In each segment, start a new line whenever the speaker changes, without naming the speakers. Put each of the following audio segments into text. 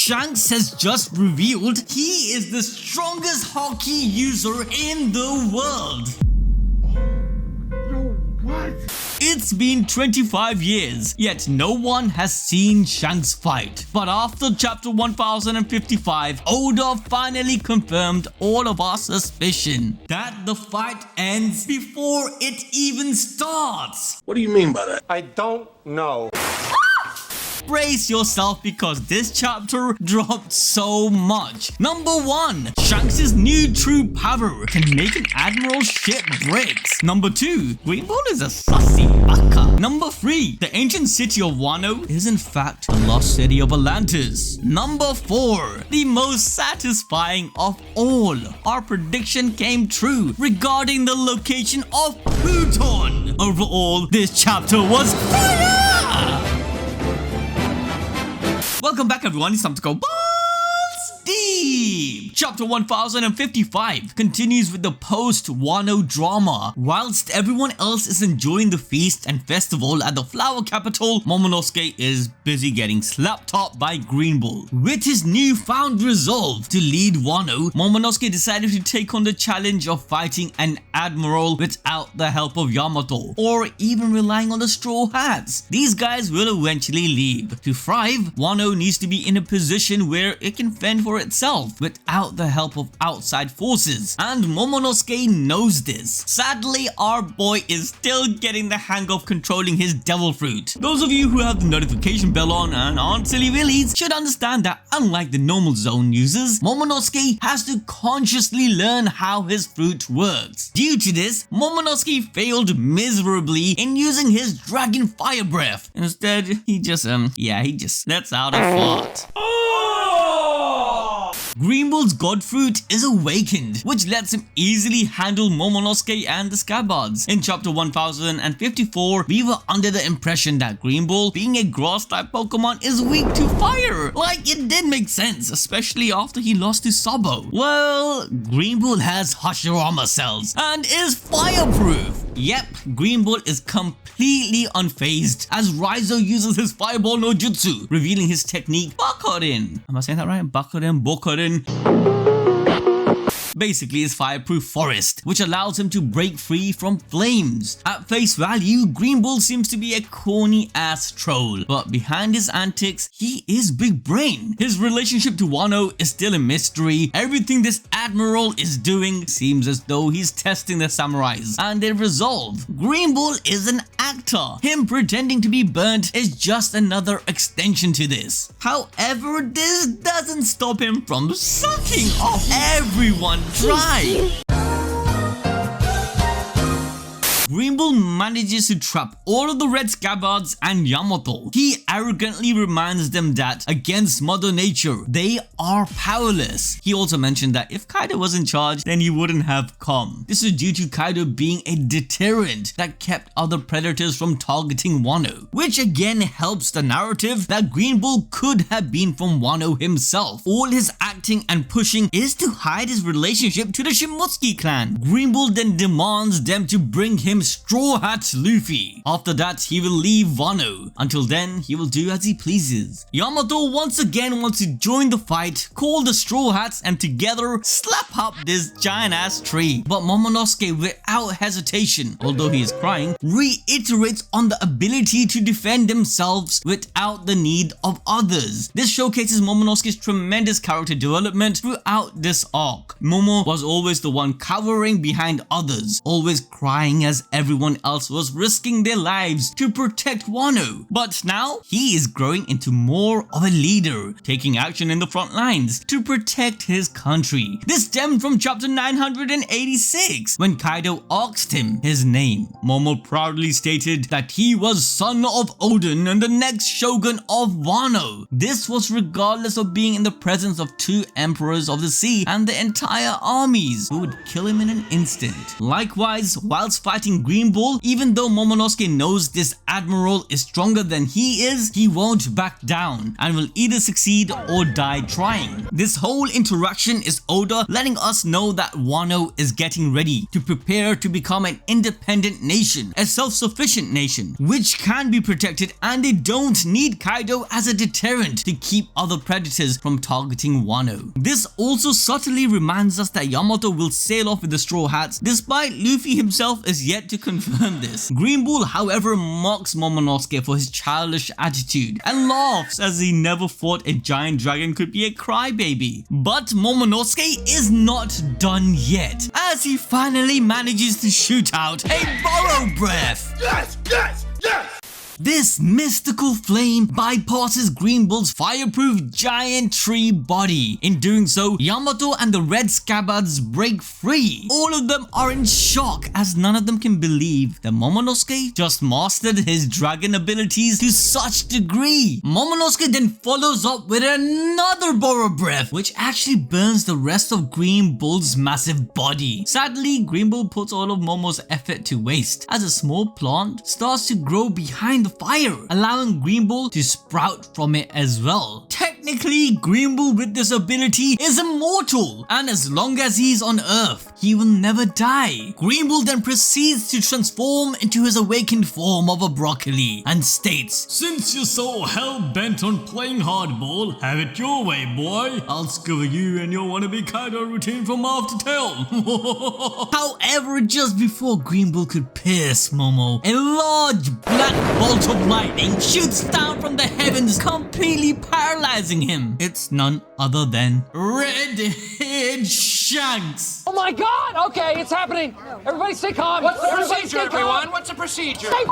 Shanks has just revealed he is the strongest Haki user in the world.
What?
It's been 25 years, yet no one has seen Shanks fight. But after chapter 1055, Oda finally confirmed all of our suspicion that the fight ends before it even starts.
What do you mean by that?
I don't know.
Brace yourself because this chapter dropped so much. Number 1. Shanks' new true power can make an admiral's ship bricks. Number 2. Greenbull is a sussy baka. Number 3. The ancient city of Wano is in fact the lost city of Atlantis. Number 4. The most satisfying of all. Our prediction came true regarding the location of Pluton. Overall, this chapter was fire! Welcome back everyone, it's time to go balls deep! Chapter 1055 continues with the post-Wano drama. Whilst everyone else is enjoying the feast and festival at the flower capital, Momonosuke is busy getting slapped up by Greenbull. With his newfound resolve to lead Wano, Momonosuke decided to take on the challenge of fighting an admiral without the help of Yamato, or even relying on the Straw Hats. These guys will eventually leave. To thrive, Wano needs to be in a position where it can fend for itself without the help of outside forces, and Momonosuke knows this. Sadly, our boy is still getting the hang of controlling his devil fruit. Those of you who have the notification bell on and aren't silly willies should understand that unlike the normal zone users, Momonosuke has to consciously learn how his fruit works. Due to this, Momonosuke failed miserably in using his dragon fire breath. Instead, he just lets out a fart. Greenbull's god fruit is awakened, which lets him easily handle Momonosuke and the Scabbards. In chapter 1054, we were under the impression that Greenbull, being a grass-type Pokemon, is weak to fire. Like, it did make sense, especially after he lost to Sabo. Well, Greenbull has Hashirama cells and is fireproof. Yep, Greenbull is completely unfazed as Raizo uses his fireball no jutsu, revealing his technique Bakurin. Am I saying that right? Bokurin. Basically his fireproof forest, which allows him to break free from flames. At face value, Greenbull seems to be a corny ass troll, but behind his antics, he is big brain. His relationship to Wano is still a mystery. Everything this admiral is doing seems as though he's testing the samurais and their resolve. Greenbull is an actor. Him pretending to be burnt is just another extension to this. However, this doesn't stop him from sucking off everyone dry. Greenbull manages to trap all of the red Scabbards and Yamato. He arrogantly reminds them that against Mother Nature, they are powerless. He also mentioned that if Kaido was in charge, then he wouldn't have come. This is due to Kaido being a deterrent that kept other predators from targeting Wano, which again helps the narrative that Greenbull could have been from Wano himself. All his acting and pushing is to hide his relationship to the Shimotsuki clan. Greenbull then demands them to bring him Straw Hat Luffy. After that, he will leave Wano. Until then, he will do as he pleases. Yamato once again wants to join the fight, call the Straw Hats, and together slap up this giant ass tree. But Momonosuke, without hesitation, although he is crying, reiterates on the ability to defend themselves without the need of others. This showcases Momonosuke's tremendous character development throughout this arc. Momo was always the one cowering behind others, always crying as everyone else was risking their lives to protect Wano. But now, he is growing into more of a leader, taking action in the front lines to protect his country. This stemmed from chapter 986, when Kaido asked him his name. Momo proudly stated that he was son of Odin and the next shogun of Wano. This was regardless of being in the presence of two emperors of the sea and the entire armies who would kill him in an instant. Likewise, whilst fighting from Greenbull, even though Momonosuke knows this admiral is stronger than he is, he won't back down and will either succeed or die trying. This whole interaction is Oda letting us know that Wano is getting ready to prepare to become an independent nation, a self-sufficient nation, which can be protected, and they don't need Kaido as a deterrent to keep other predators from targeting Wano. This also subtly reminds us that Yamato will sail off with the Straw Hats, despite Luffy himself is yet to confirm this. Greenbull, however, mocks Momonosuke for his childish attitude and laughs as he never thought a giant dragon could be a crybaby. But Momonosuke is not done yet, as he finally manages to shoot out a borrow breath.
Yes, yes, yes!
This mystical flame bypasses Greenbull's fireproof giant tree body. In doing so, Yamato and the red Scabbards break free. All of them are in shock as none of them can believe that Momonosuke just mastered his dragon abilities to such degree. Momonosuke then follows up with another borrow breath, which actually burns the rest of Greenbull's massive body. Sadly, Greenbull puts all of Momo's effort to waste as a small plant starts to grow behind the fire, allowing Greenbull to sprout from it as well. Technically, Greenbull with this ability is immortal, and as long as he's on Earth, he will never die. Greenbull then proceeds to transform into his awakened form of a broccoli and states, "Since you're so hell-bent on playing hardball, have it your way, boy. I'll discover you and your wannabe Kaido routine from mouth to tail." However, just before Greenbull could pierce Momo, a large black bolt of lightning shoots down from the heavens, completely paralyzing him. It's none other than Red Hair Shanks.
Oh my god! Okay, it's happening! Everybody stay calm!
What's the procedure, everyone? What's the procedure?
Stay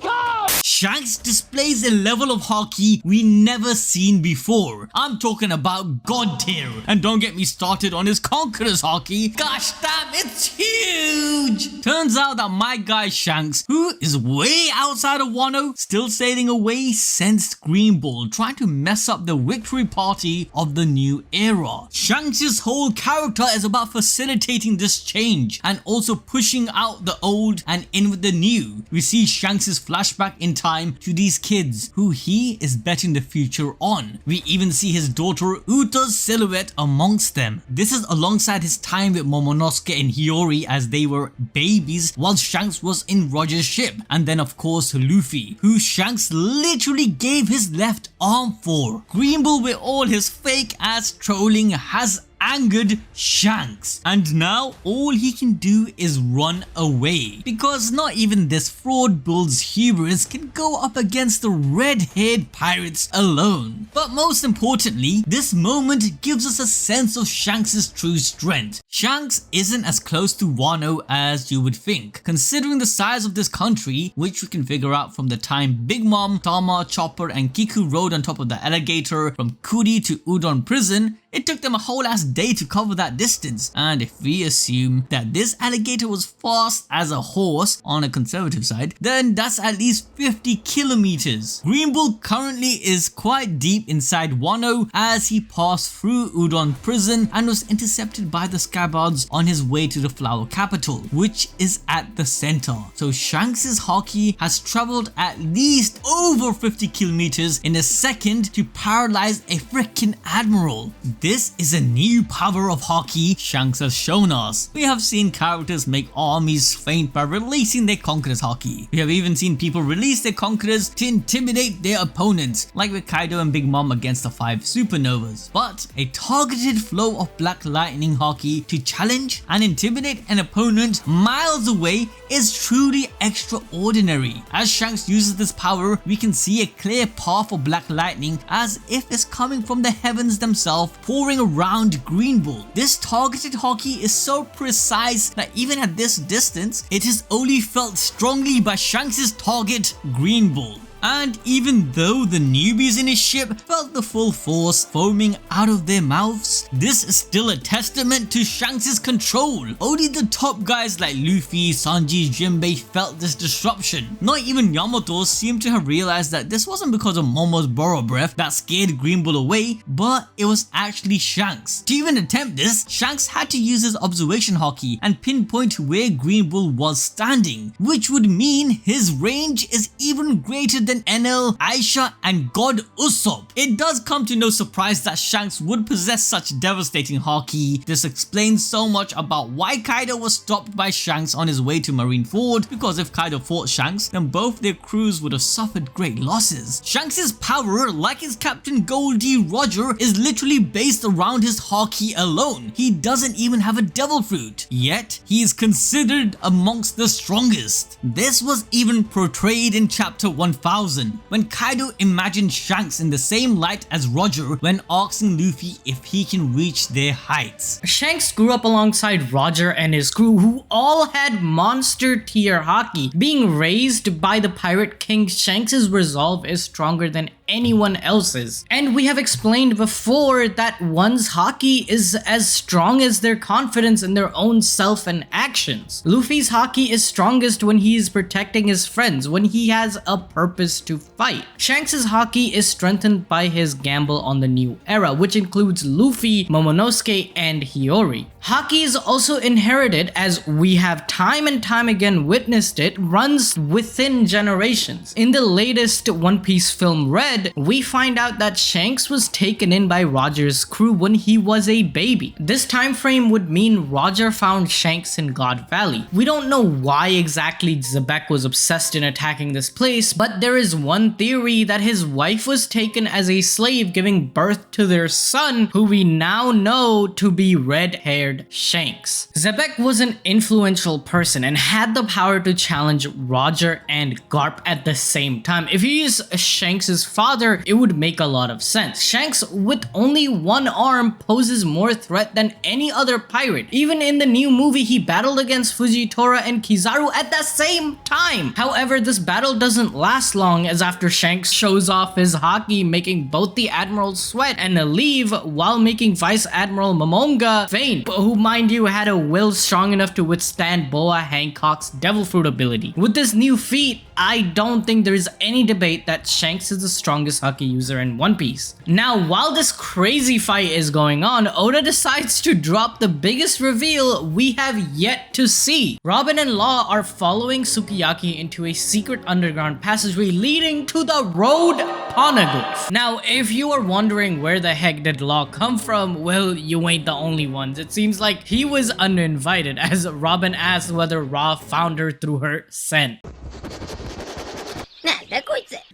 calm!
Shanks displays a level of haki we never seen before. I'm talking about God tier. And don't get me started on his conquerors haki. Gosh damn, it's huge! Turns out that my guy Shanks, who is way outside of Wano, still sailing away, sensed Greenbull trying to mess up the victory party of the new era. Shanks' whole character is about facilitating this change and also pushing out the old and in with the new. We see Shanks' flashback in time to these kids who he is betting the future on. We even see his daughter Uta's silhouette amongst them. This is alongside his time with Momonosuke and Hiyori as they were babies while Shanks was in Roger's ship, and then of course Luffy, who Shanks literally gave his left arm for. Greenbull with all his fake ass trolling has angered Shanks, and now all he can do is run away, because not even this fraud bull's hubris can go up against the red-haired pirates alone. But most importantly, this moment gives us a sense of Shanks' true strength. Shanks isn't as close to Wano as you would think, considering the size of this country, which we can figure out from the time Big Mom, Tama, Chopper and Kiku rode on top of the alligator from Kuri to Udon Prison. It took them a whole ass day to cover that distance, and if we assume that this alligator was fast as a horse on a conservative side, then that's at least 50 kilometers. Greenbull currently is quite deep inside Wano as he passed through Udon Prison and was intercepted by the Scabbards on his way to the Flower Capital, which is at the center. So Shanks' haki has traveled at least over 50 kilometers in a second to paralyze a freaking admiral. This is a new power of haki Shanks has shown us. We have seen characters make armies faint by releasing their conquerors haki. We have even seen people release their conquerors to intimidate their opponents, like with Kaido and Big Mom against the 5 supernovas. But a targeted flow of black lightning haki to challenge and intimidate an opponent miles away is truly extraordinary. As Shanks uses this power, we can see a clear path of black lightning as if it's coming from the heavens themselves, pouring around Greenbull. This targeted haki is so precise that even at this distance, it is only felt strongly by Shanks' target, Greenbull. And even though the newbies in his ship felt the full force foaming out of their mouths, this is still a testament to Shanks' control. Only the top guys like Luffy, Sanji, Jinbei felt this disruption. Not even Yamato seemed to have realized that this wasn't because of Momo's borrow breath that scared Greenbull away, but it was actually Shanks. To even attempt this, Shanks had to use his observation haki and pinpoint where Greenbull was standing, which would mean his range is even greater than Enel, Aisha and God Usopp. It does come to no surprise that Shanks would possess such devastating haki. This explains so much about why Kaido was stopped by Shanks on his way to Marineford, because if Kaido fought Shanks, then both their crews would have suffered great losses. Shanks' power, like his captain Gol D Roger, is literally based around his haki alone. He doesn't even have a devil fruit, yet he is considered amongst the strongest. This was even portrayed in chapter 1000 when Kaido imagined Shanks in the same light as Roger when asking Luffy if he can reach their heights.
Shanks grew up alongside Roger and his crew, who all had monster tier haki. Being raised by the Pirate King, Shanks' resolve is stronger than anyone else's. And we have explained before that one's haki is as strong as their confidence in their own self and actions. Luffy's haki is strongest when he is protecting his friends, when he has a purpose to fight. Shanks' haki is strengthened by his gamble on the new era, which includes Luffy, Momonosuke, and Hiyori. Haki is also inherited, as we have time and time again witnessed it, runs within generations. In the latest One Piece film Red, we find out that Shanks was taken in by Roger's crew when he was a baby. This time frame would mean Roger found Shanks in God Valley. We don't know why exactly Xebec was obsessed in attacking this place, but there is one theory that his wife was taken as a slave, giving birth to their son, who we now know to be Red Hair Shanks. Xebec was an influential person and had the power to challenge Roger and Garp at the same time. If he is Shanks' father, it would make a lot of sense. Shanks with only one arm poses more threat than any other pirate. Even in the new movie, he battled against Fujitora and Kizaru at the same time. However, this battle doesn't last long, as after Shanks shows off his haki, making both the admirals sweat and leave, while making Vice Admiral Momonga faint, who mind you had a will strong enough to withstand Boa Hancock's devil fruit ability. With this new feat, I don't think there is any debate that Shanks is the strongest haki user in One Piece. Now, while this crazy fight is going on, Oda decides to drop the biggest reveal we have yet to see. Robin and Law are following Sukiyaki into a secret underground passageway leading to the Road Poneglyph. Now, if you are wondering where the heck did Law come from, well, you ain't the only ones. It seems like he was uninvited, as Robin asked whether Ra found her through her scent.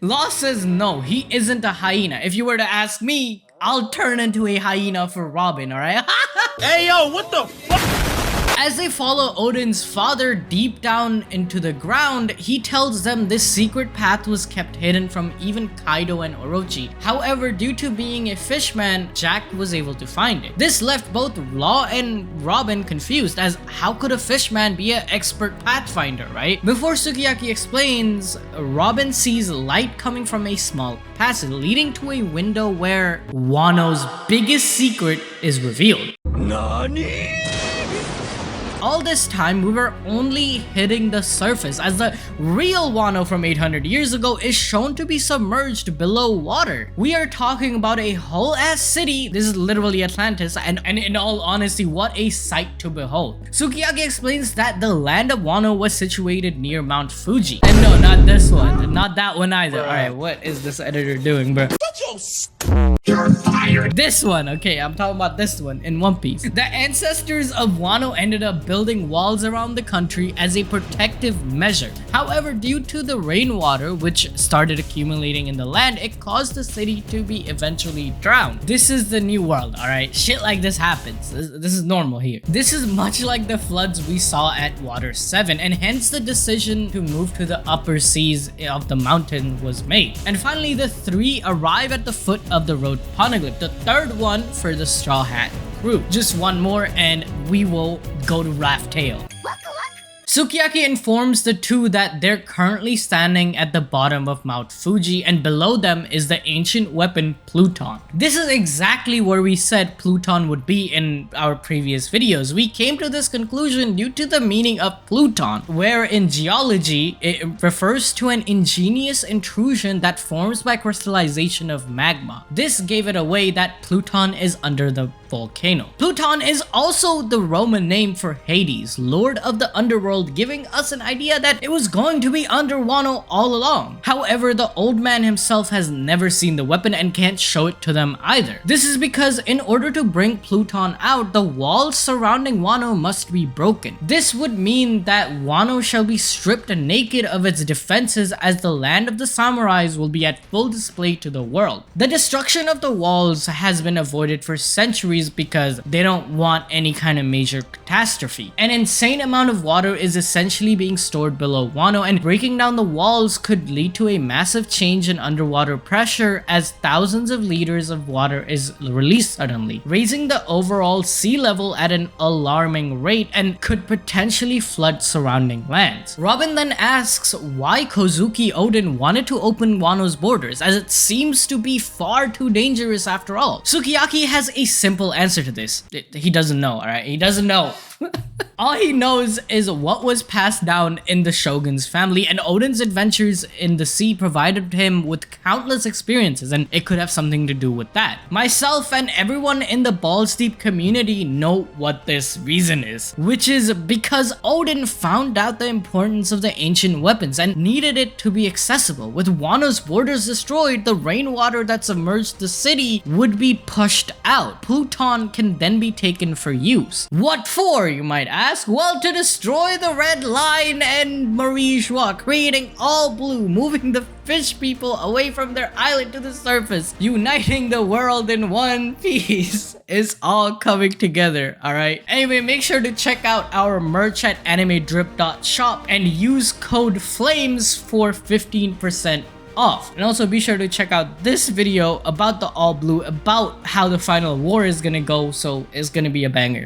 Law says no, he isn't a hyena. If you were to ask me, I'll turn into a hyena for Robin, alright?
Hey, yo, what the fuck?
As they follow Odin's father deep down into the ground, he tells them this secret path was kept hidden from even Kaido and Orochi. However, due to being a fishman, Jack was able to find it. This left both Law and Robin confused, as how could a fishman be an expert pathfinder, right? Before Sukiyaki explains, Robin sees light coming from a small passage leading to a window where Wano's biggest secret is revealed.
Nani?
All this time, we were only hitting the surface, as the real Wano from 800 years ago is shown to be submerged below water. We are talking about a whole ass city. This is literally Atlantis, and in all honesty, what a sight to behold. Sukiyaki explains that the Land of Wano was situated near Mount Fuji. And no, not this one, not that one either. Alright, what is this editor doing, bro?
You're fired.
This one, okay, I'm talking about this one in One Piece. The ancestors of Wano ended up building walls around the country as a protective measure. However, due to the rainwater which started accumulating in the land, it caused the city to be eventually drowned. This is the new world, alright? Shit like this happens. This is normal here. This is much like the floods we saw at Water 7, and hence the decision to move to the upper seas of the mountain was made. And finally, the three arrive at the foot of the Road Poneglyph, the third one for the Straw Hat crew. Just one more and we will go to Raft Tail. Sukiyaki informs the two that they're currently standing at the bottom of Mount Fuji and below them is the ancient weapon Pluton. This is exactly where we said Pluton would be in our previous videos. We came to this conclusion due to the meaning of Pluton, where in geology it refers to an ingenious intrusion that forms by crystallization of magma. This gave it away that Pluton is under the volcano. Pluton is also the Roman name for Hades, lord of the underworld, giving us an idea that it was going to be under Wano all along. However, the old man himself has never seen the weapon and can't show it to them either. This is because in order to bring Pluton out, the walls surrounding Wano must be broken. This would mean that Wano shall be stripped naked of its defenses, as the land of the samurais will be at full display to the world. The destruction of the walls has been avoided for centuries because they don't want any kind of major catastrophe. An insane amount of water is essentially being stored below Wano, and breaking down the walls could lead to a massive change in underwater pressure as thousands of liters of water is released suddenly, raising the overall sea level at an alarming rate and could potentially flood surrounding lands. Robin then asks why Kozuki Oden wanted to open Wano's borders, as it seems to be far too dangerous after all. Sukiyaki has a simple answer to this. He doesn't know, alright? He doesn't know. All he knows is what was passed down in the Shogun's family, and Oden's adventures in the sea provided him with countless experiences, and it could have something to do with that. Myself and everyone in the Balls Deep community know what this reason is, which is because Oden found out the importance of the ancient weapons and needed it to be accessible. With Wano's borders destroyed, the rainwater that submerged the city would be pushed out. Pluton can then be taken for use. What for, you might ask? Well, to destroy the Red Line and Marie Joie, creating all blue, moving the fish people away from their island to the surface, uniting the world in one piece. It's all coming together, alright? Anyway, make sure to check out our merch at animedrip.shop and use code FLAMES for 15% off. And also be sure to check out this video about the all blue, about how the final war is gonna go, so it's gonna be a banger.